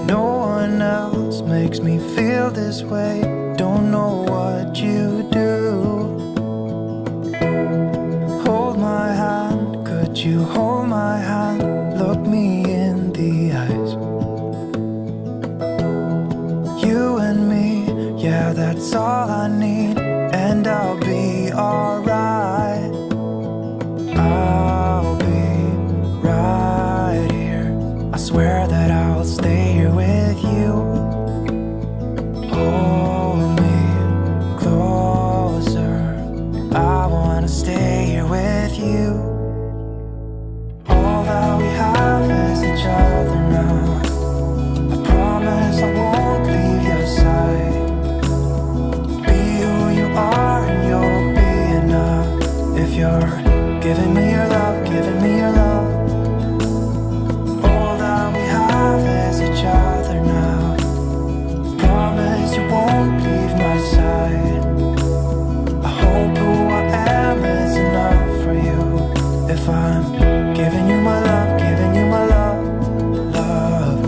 No one else makes me feel this way. Don't know what you do. Hold my hand, could you hold my hand? Look me in the eyes. You and me, yeah, that's all I need. And I'll be alright. I'll be right here. I swear that I'll stay here with you. Hold me closer. I wanna stay here with you. All that we have is each other now. I promise I won't leave your side. Be who you are and you'll be enough. If you're giving me your love, giving me your love. All that we have is each other now. Promise you won't leave my side. I hope who I am is enough for you. If I'm giving you my love, giving you my love, love.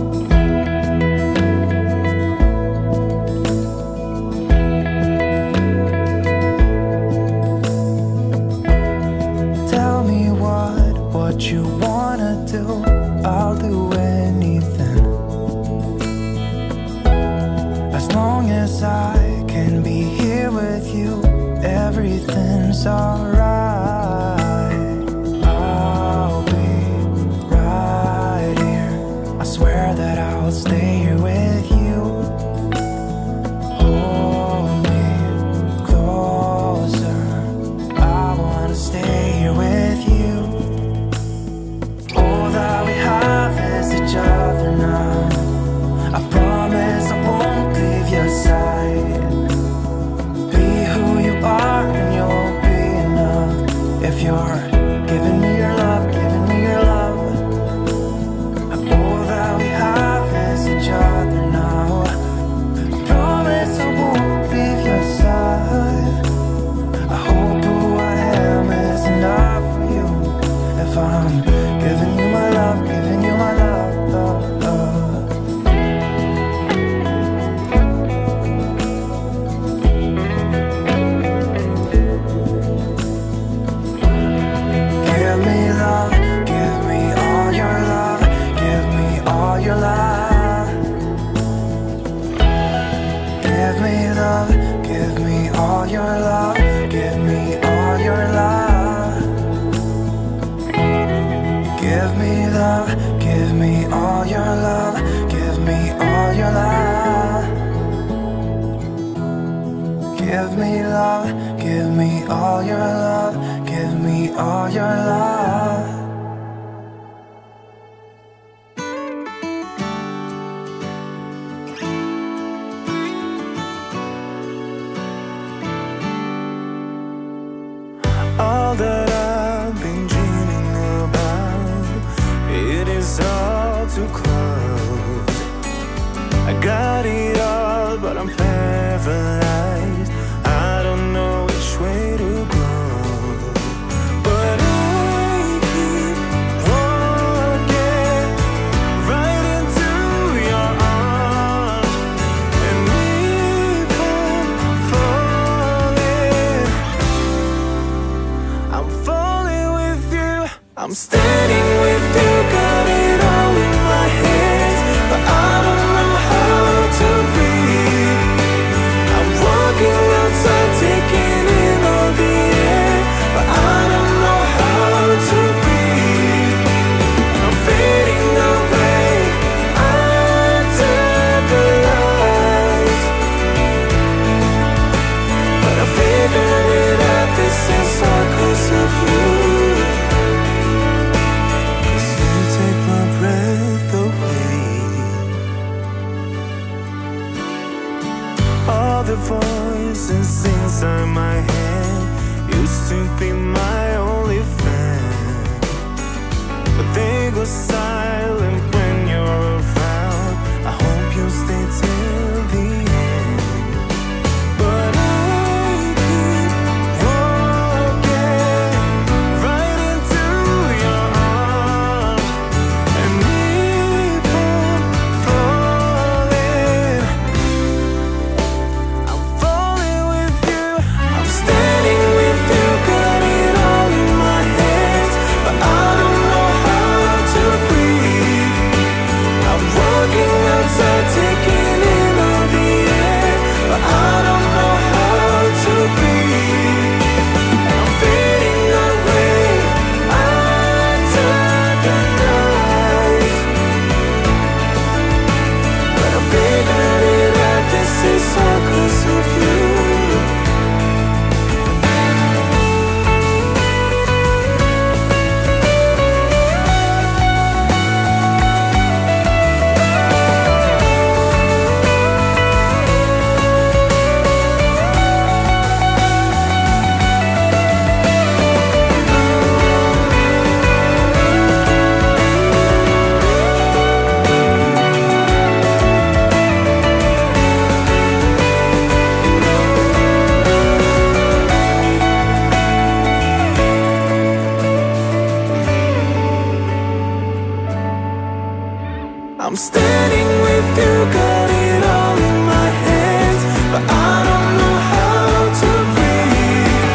Tell me what you wanna do. I'll do anything. As long as I can be here with you, everything's alright. I'll be right here. I swear that I'll stay here with you. Hold me closer. I wanna stay here with you. All that we have is each other now. I promise I won't leave your side. Be who you are and you'll be enough. If you're giving me your love, giving me your love. All that we have is each other now. I promise I won't leave your side. I hope who I am is enough for you. If I'm giving you my love, giving you my love, love, love. Give me love, give me all your love, give me all your love. Give me love, give me all your love, give me all your love. Give me love, give me all your love, give me all your love. Give me love, give me all your love, give me all your love. All that I've been dreaming about, it is all too close. I got it all, but I'm paralyzed. I don't know which way to go. But I keep walking right into your arms, and even falling. I'm falling with you. I'm standing with you, got it all in my hands, but I don't know how to breathe. I'm walking outside, taking in all the air, but I don't know how to breathe. I'm fading away under the lights, but I figured it out, this is all 'cause of you. 'Cause you take my breath away. All the voices inside my head used to be my only friend, but they go silent when you're around. I hope you'll stay till the end. But I keep walking right into your arms, and I'm standing with you, got it all in my hands, but I don't know how to breathe.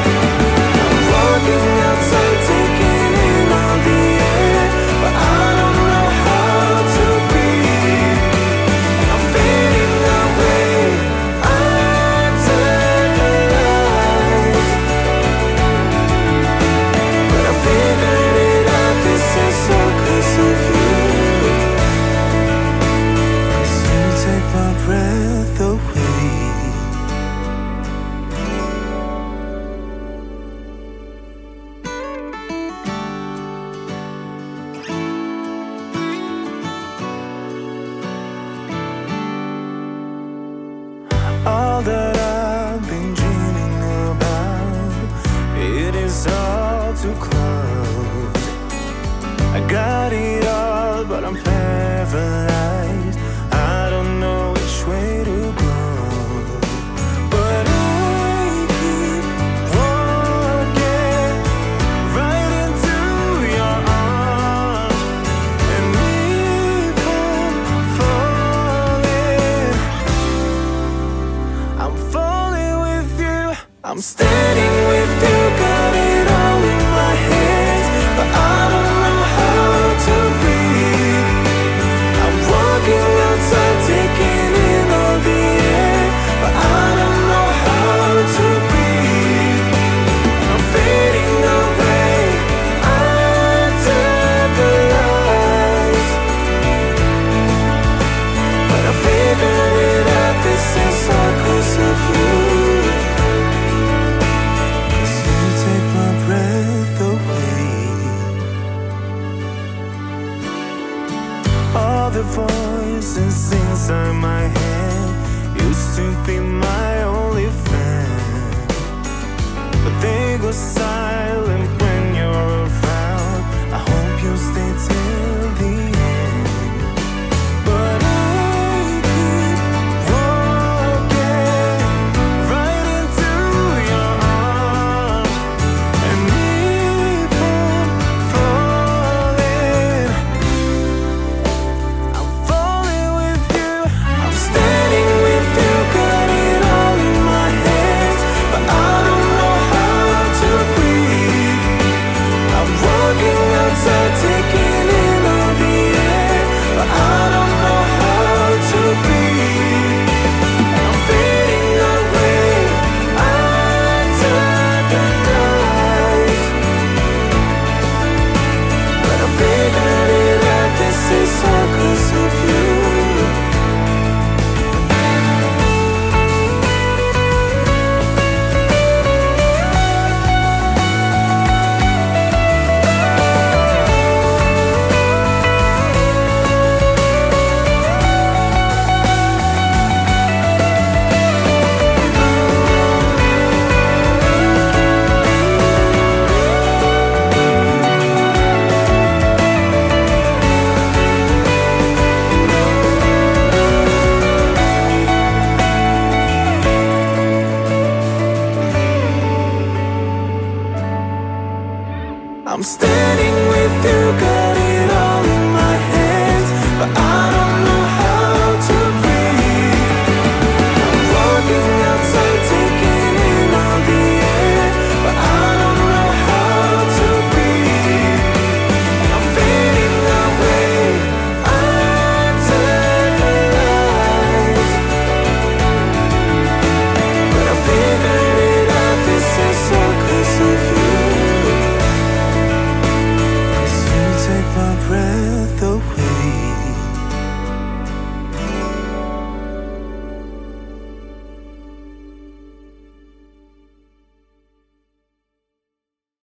I'm walking outside, taking in all the air, but I don't know how to breathe. I'm fading away under the lights, but I figured it out, this is all 'cause of you. 'Cause you take my breath away. All that I've been dreaming about, it is all too close. I got it all, but I'm paralyzed. I don't know which way to go, but I keep walking right into your arms, and even falling. I'm falling with you. I'm standing with you, got it all in my hands, but I don't know how to breathe. I'm walking outside, taking in all the air, but I don't know how to breathe. I'm fading away under the lights, but I figured it out, this is all 'cause of you. 'Cause you take my breath away. All the voices inside my head used to be my only friend, but they go silent